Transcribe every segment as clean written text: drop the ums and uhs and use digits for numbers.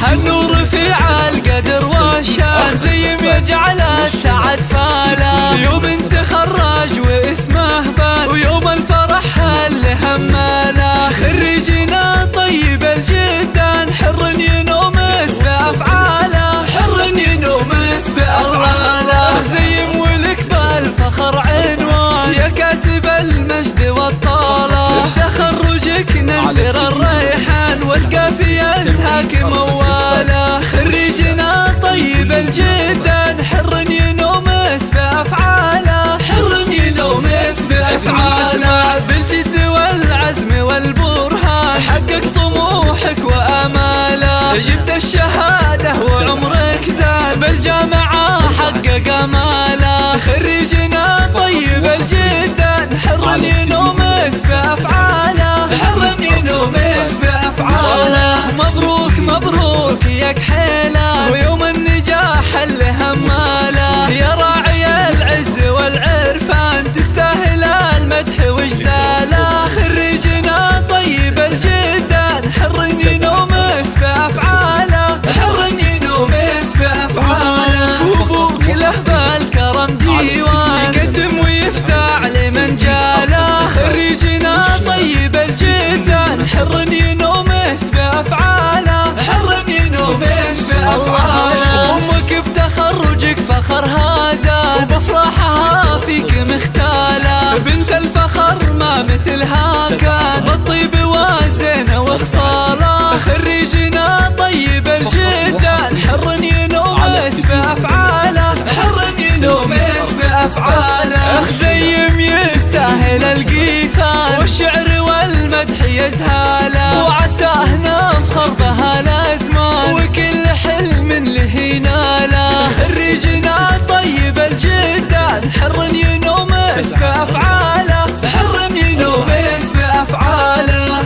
هالنور في عالقدر والشان، زي ما يجعل السعد فالا. يوم انت خراج واسمه بان، ويوم الفرح اللي همالا. خريجنا طيب الجدان، حر ينومس بأفعاله، حر ينومس بأفعاله. زي مولك بالفخر عنوان، يا كاسب المجد والطالة. تخرجك ننثر الريحان، والقافية يزهاك مواله. خريجنا طيب الجدان، حر ينومس بأفعاله، حر ينومس بأفعاله. بالجد والعزم والبرهان، حقق طموحك وآماله. جبت الشهادة وعمرك زاد، بالجامعة حقق آماله. خريجنا طيب الجدان، حر ينومس بأفعاله، حر ينومس بأفعاله. مبروك مبروك يا كحيلان، ويوم النجاح اللي هماله. يا راعي العز والعرفان، تستاهل المدح وجزاله. خريجنا طيب الجدان، حر ينومس بأفعاله، حر ينومس بأفعاله. وابوك له بالكرم ديوان، يقدم ويفزع لمن جاله. خريجنا طيب الجدان، حر ينومس بأفعاله، حر ينومس بأفعاله. أمك بتخرجك فخرها زاد، وبفرحها فيك مختالة. بنت الفخر ما مثلها كان، بالطيب والزينة وخصالة. خريجنا طيب الجدان، حر ينومس بأفعاله، حر ينومس بأفعاله. خزيم يستاهل القيثان، والشعر والمدح يزهاله. وعساه نفخر بها الأزمان، وكل حلم له يناله. خريجنا طيب الجدان، حر ينومس بأفعاله، حر ينومس بأفعاله.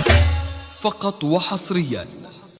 فقط وحصريا